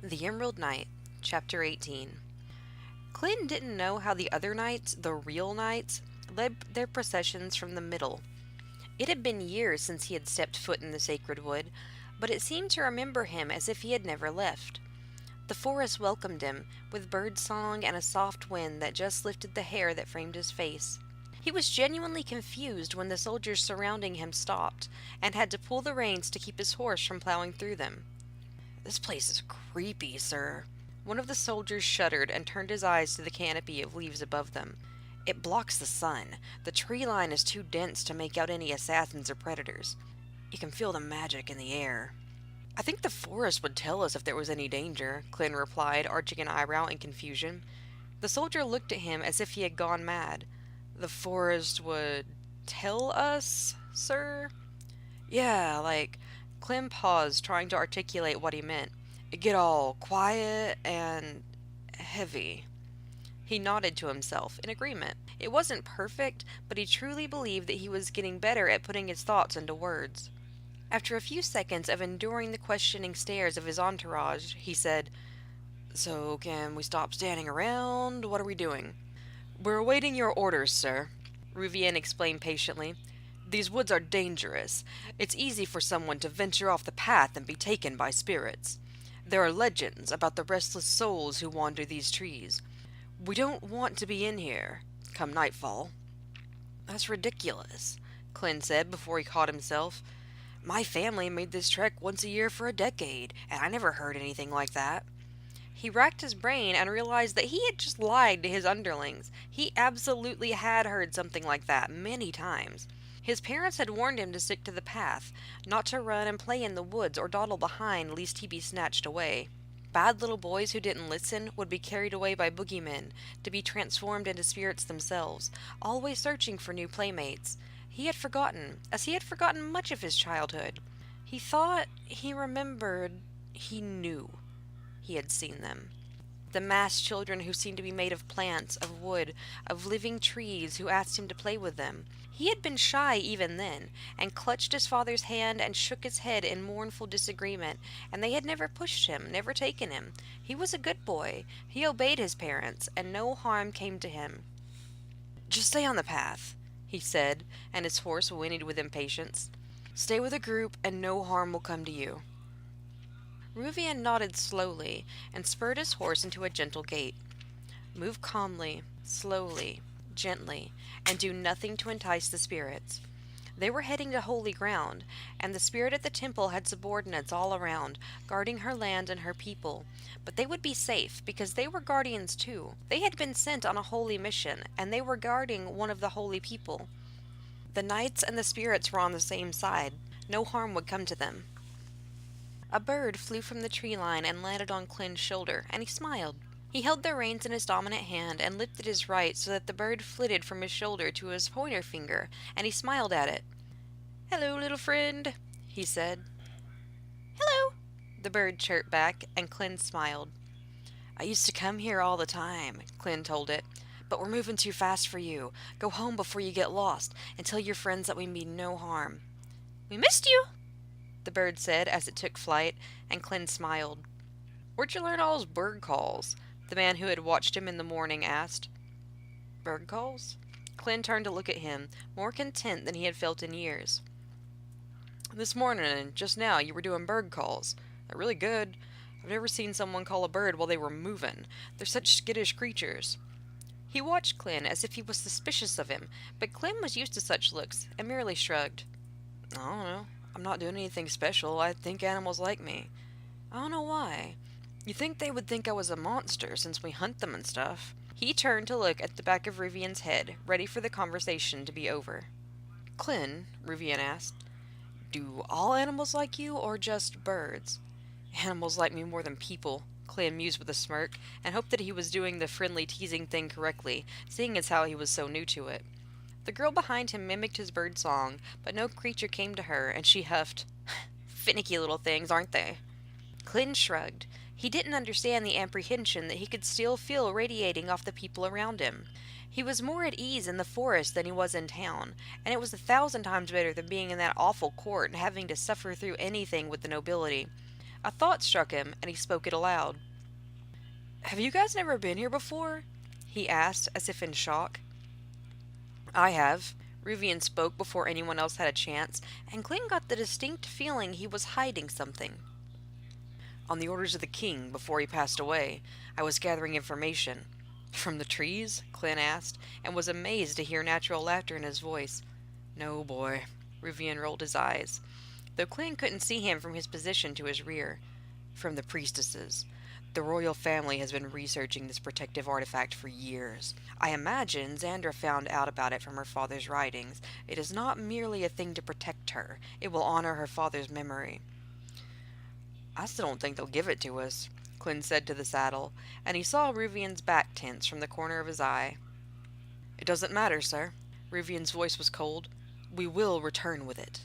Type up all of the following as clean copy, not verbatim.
The Emerald Knight, Chapter 18. Clint didn't know how the other knights, the real knights, led their processions from the middle. It had been years since he had stepped foot in the sacred wood, but it seemed to remember him as if he had never left. The forest welcomed him, with bird song and a soft wind that just lifted the hair that framed his face. He was genuinely confused when the soldiers surrounding him stopped, and had to pull the reins to keep his horse from plowing through them. "This place is creepy, sir." One of the soldiers shuddered and turned his eyes to the canopy of leaves above them. "It blocks the sun. The tree line is too dense to make out any assassins or predators. You can feel the magic in the air." "I think the forest would tell us if there was any danger," Clint replied, arching an eyebrow in confusion. The soldier looked at him as if he had gone mad. "The forest would tell us, sir?" "Yeah, like..." Clem paused, trying to articulate what he meant. "It get all quiet and heavy." He nodded to himself, in agreement. It wasn't perfect, but he truly believed that he was getting better at putting his thoughts into words. After a few seconds of enduring the questioning stares of his entourage, he said, "So, can we stop standing around? What are we doing?" "We're awaiting your orders, sir," Ruvian explained patiently. "These woods are dangerous. It's easy for someone to venture off the path and be taken by spirits. There are legends about the restless souls who wander these trees. We don't want to be in here come nightfall." "That's ridiculous," Clint said before he caught himself. "My family made this trek once a year for a decade, and I never heard anything like that." He racked his brain and realized that he had just lied to his underlings. He absolutely had heard something like that many times. His parents had warned him to stick to the path, not to run and play in the woods or dawdle behind lest he be snatched away. Bad little boys who didn't listen would be carried away by boogeymen, to be transformed into spirits themselves, always searching for new playmates. He had forgotten, as he had forgotten much of his childhood. He thought, he remembered, he knew. He had seen them. The masked children who seemed to be made of plants, of wood, of living trees who asked him to play with them. He had been shy even then, and clutched his father's hand and shook his head in mournful disagreement, and they had never pushed him, never taken him. He was a good boy. He obeyed his parents, and no harm came to him. "Just stay on the path," he said, and his horse whinnied with impatience. "Stay with a group, and no harm will come to you." Ruvian nodded slowly and spurred his horse into a gentle gait. "Move calmly, slowly, gently, and do nothing to entice the spirits." They were heading to holy ground, and the spirit at the temple had subordinates all around, guarding her land and her people. But they would be safe, because they were guardians too. They had been sent on a holy mission, and they were guarding one of the holy people. The knights and the spirits were on the same side. No harm would come to them. A bird flew from the tree line and landed on Clint's shoulder, and he smiled. He held the reins in his dominant hand and lifted his right so that the bird flitted from his shoulder to his pointer finger, and he smiled at it. "Hello, little friend," he said. "Hello," the bird chirped back, and Clint smiled. "I used to come here all the time," Clint told it, "but we're moving too fast for you. Go home before you get lost, and tell your friends that we mean no harm." "We missed you," the bird said as it took flight, and Clint smiled. "Where'd you learn all those bird calls?" the man who had watched him in the morning asked. "Bird calls?" Clint turned to look at him, more content than he had felt in years. "This morning and just now you were doing bird calls. They're really good. I've never seen someone call a bird while they were moving. They're such skittish creatures." He watched Clint as if he was suspicious of him, but Clint was used to such looks and merely shrugged. "I don't know. I'm not doing anything special. I think animals like me. I don't know why. You think they would think I was a monster since we hunt them and stuff." He turned to look at the back of Rivian's head, ready for the conversation to be over. "Clint," Rivian asked, "do all animals like you, or just birds?" "Animals like me more than people," Clint mused with a smirk, and hoped that he was doing the friendly teasing thing correctly, seeing as how he was so new to it. The girl behind him mimicked his bird song, but no creature came to her, and she huffed. "Finicky little things, aren't they?" Clint shrugged. He didn't understand the apprehension that he could still feel radiating off the people around him. He was more at ease in the forest than he was in town, and it was 1,000 times better than being in that awful court and having to suffer through anything with the nobility. A thought struck him, and he spoke it aloud. "Have you guys never been here before?" he asked, as if in shock. "I have." Ruvian spoke before anyone else had a chance, and Clint got the distinct feeling he was hiding something. "On the orders of the king, before he passed away, I was gathering information." "From the trees?" Clint asked, and was amazed to hear natural laughter in his voice. "No, boy." Ruvian rolled his eyes, though Clint couldn't see him from his position to his rear. "From the priestesses. The royal family has been researching this protective artifact for years. I imagine Xandra found out about it from her father's writings. It is not merely a thing to protect her. It will honor her father's memory." "I still don't think they'll give it to us," Clint said to the saddle, and he saw Ruvian's back tense from the corner of his eye. "It doesn't matter, sir." Ruvian's voice was cold. "We will return with it."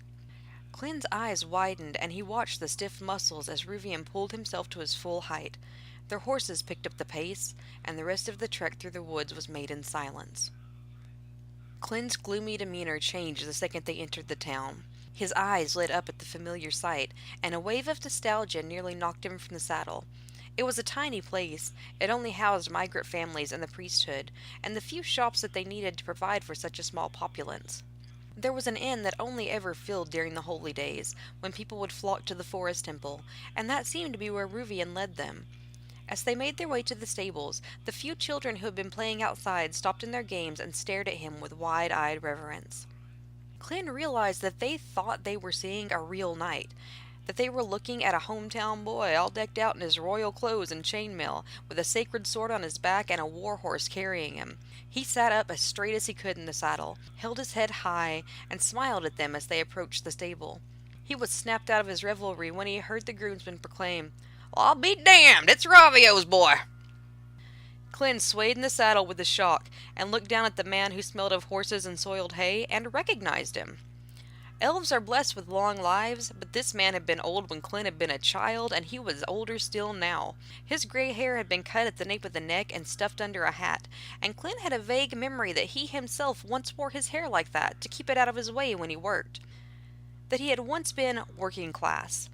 Clint's eyes widened, and he watched the stiff muscles as Ruvian pulled himself to his full height. Their horses picked up the pace, and the rest of the trek through the woods was made in silence. Clint's gloomy demeanor changed the second they entered the town. His eyes lit up at the familiar sight, and a wave of nostalgia nearly knocked him from the saddle. It was a tiny place. It only housed migrant families and the priesthood, and the few shops that they needed to provide for such a small populace. There was an inn that only ever filled during the holy days, when people would flock to the forest temple, and that seemed to be where Ruvian led them. As they made their way to the stables, the few children who had been playing outside stopped in their games and stared at him with wide-eyed reverence. Clint realized that they thought they were seeing a real knight, that they were looking at a hometown boy all decked out in his royal clothes and chainmail, with a sacred sword on his back and a war horse carrying him. He sat up as straight as he could in the saddle, held his head high, and smiled at them as they approached the stable. He was snapped out of his revelry when he heard the groomsman proclaim, "Well, I'll be damned, it's Ravio's boy!" Clint swayed in the saddle with the shock, and looked down at the man who smelled of horses and soiled hay, and recognized him. Elves are blessed with long lives, but this man had been old when Clint had been a child, and he was older still now. His gray hair had been cut at the nape of the neck and stuffed under a hat, and Clint had a vague memory that he himself once wore his hair like that to keep it out of his way when he worked. That he had once been working class.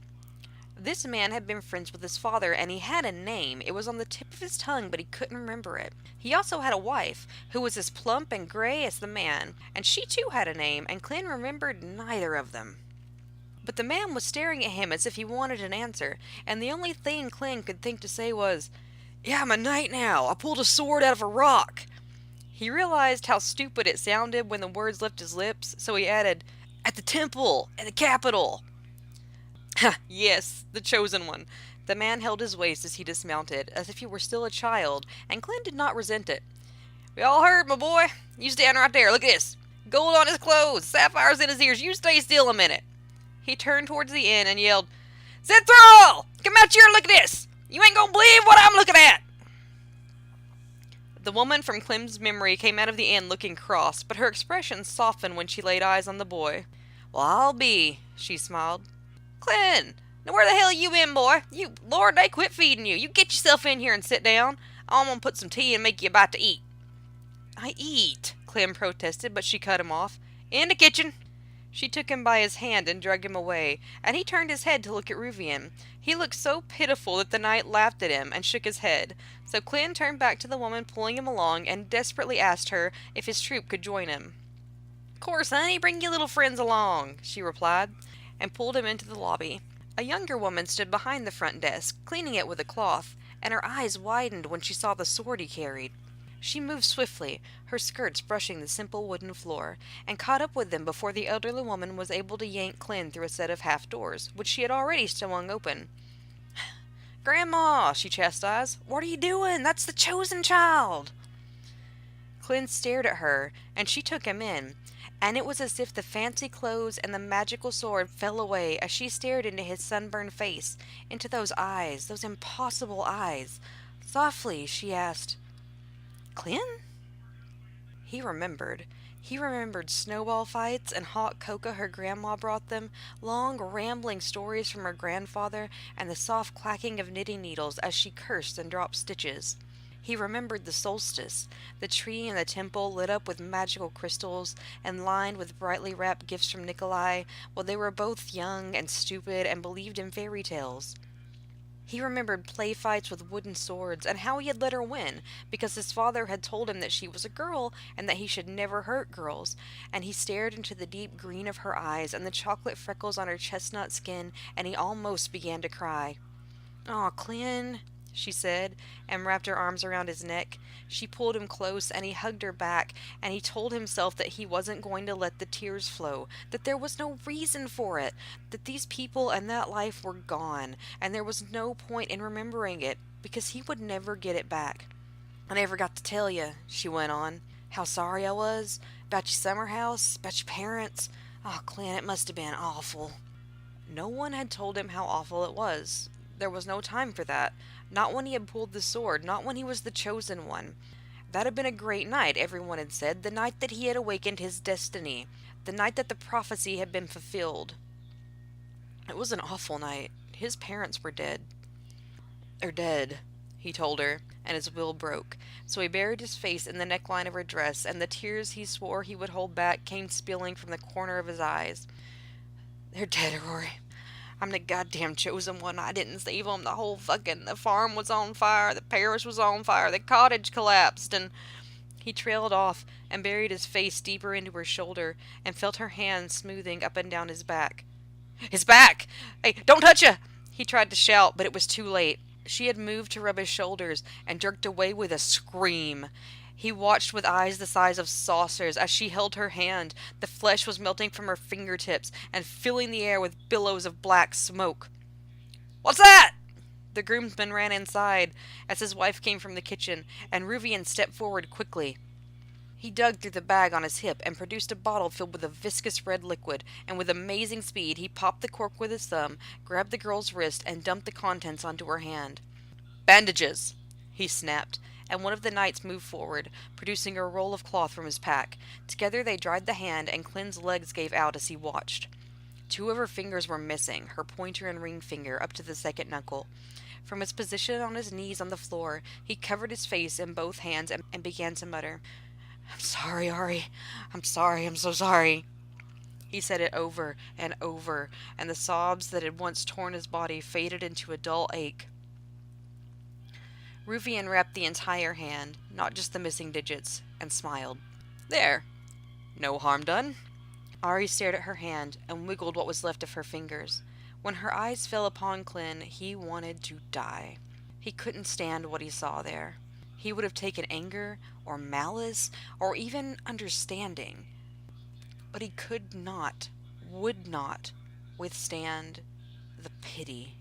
This man had been friends with his father, and he had a name. It was on the tip of his tongue, but he couldn't remember it. He also had a wife, who was as plump and gray as the man, and she too had a name, and Clint remembered neither of them. But the man was staring at him as if he wanted an answer, and the only thing Clint could think to say was, "Yeah, I'm a knight now. I pulled a sword out of a rock." He realized how stupid it sounded when the words left his lips, so he added, "At the temple, at the capital." "Ha, yes, the chosen one." The man held his waist as he dismounted, as if he were still a child, and Clint did not resent it. "We all heard, my boy. You stand right there. Look at this. Gold on his clothes, sapphires in his ears. You stay still a minute." He turned towards the inn and yelled, "Zenthrall! Come out here and look at this! You ain't gonna believe what I'm looking at!" The woman from Clem's memory came out of the inn looking cross, but her expression softened when she laid eyes on the boy. "Well, I'll be," she smiled. "Clint, now where the hell you been, boy? Lord, they quit feeding you. You get yourself in here and sit down. I'm gonna put some tea and make you a bite to eat." "I eat," Clem protested, but she cut him off. "In the kitchen." She took him by his hand and dragged him away, and he turned his head to look at Ruvian. He looked so pitiful that the knight laughed at him and shook his head. So Clint turned back to the woman pulling him along and desperately asked her if his troop could join him. "Course, honey, bring your little friends along," she replied, and pulled him into the lobby. A younger woman stood behind the front desk, cleaning it with a cloth, and her eyes widened when she saw the sword he carried. She moved swiftly, her skirts brushing the simple wooden floor, and caught up with them before the elderly woman was able to yank Clint through a set of half-doors, which she had already swung open. "Grandma," she chastised, "what are you doing? That's the chosen child." Clint stared at her, and she took him in, and it was as if the fancy clothes and the magical sword fell away as she stared into his sunburned face, into those eyes, those impossible eyes. Softly, she asked, "Clint?" He remembered. He remembered snowball fights and hot cocoa her grandma brought them, long rambling stories from her grandfather, and the soft clacking of knitting needles as she cursed and dropped stitches. He remembered the solstice, the tree in the temple lit up with magical crystals and lined with brightly wrapped gifts from Nikolai, while they were both young and stupid and believed in fairy tales. He remembered play fights with wooden swords and how he had let her win because his father had told him that she was a girl and that he should never hurt girls. And he stared into the deep green of her eyes and the chocolate freckles on her chestnut skin, and he almost began to cry. "Aw, Clint," she said, and wrapped her arms around his neck. She pulled him close, and he hugged her back, and he told himself that he wasn't going to let the tears flow, that there was no reason for it, that these people and that life were gone, and there was no point in remembering it, because he would never get it back. "I never got to tell you," she went on, "how sorry I was, about your summer house, about your parents. Oh, Clint, it must have been awful." No one had told him how awful it was. There was no time for that. Not when he had pulled the sword, not when he was the chosen one. That had been a great night, everyone had said, the night that he had awakened his destiny, the night that the prophecy had been fulfilled. It was an awful night. His parents were dead. "They're dead," he told her, and his will broke. So he buried his face in the neckline of her dress, and the tears he swore he would hold back came spilling from the corner of his eyes. "They're dead, Rory. I'm the goddamn chosen one. I didn't save them. The farm was on fire. The parish was on fire. The cottage collapsed, and..." He trailed off and buried his face deeper into her shoulder and felt her hands smoothing up and down his back. "His back! Hey, don't touch ya!" He tried to shout, but it was too late. She had moved to rub his shoulders and jerked away with a scream. He watched with eyes the size of saucers as she held her hand. The flesh was melting from her fingertips and filling the air with billows of black smoke. "What's that?" The groomsman ran inside as his wife came from the kitchen, and Ruvian stepped forward quickly. He dug through the bag on his hip and produced a bottle filled with a viscous red liquid, and with amazing speed he popped the cork with his thumb, grabbed the girl's wrist, and dumped the contents onto her hand. "Bandages!" he snapped, and one of the knights moved forward, producing a roll of cloth from his pack. Together they dried the hand, and Clin's legs gave out as he watched. Two of her fingers were missing, her pointer and ring finger up to the second knuckle. From his position on his knees on the floor, he covered his face in both hands and began to mutter. "I'm sorry, Ari. I'm sorry. I'm so sorry." He said it over and over, and the sobs that had once torn his body faded into a dull ache. Ruvian wrapped the entire hand, not just the missing digits, and smiled. "There. No harm done." Ari stared at her hand and wiggled what was left of her fingers. When her eyes fell upon Clin, he wanted to die. He couldn't stand what he saw there. He would have taken anger, or malice, or even understanding. But he could not, would not, withstand the pity.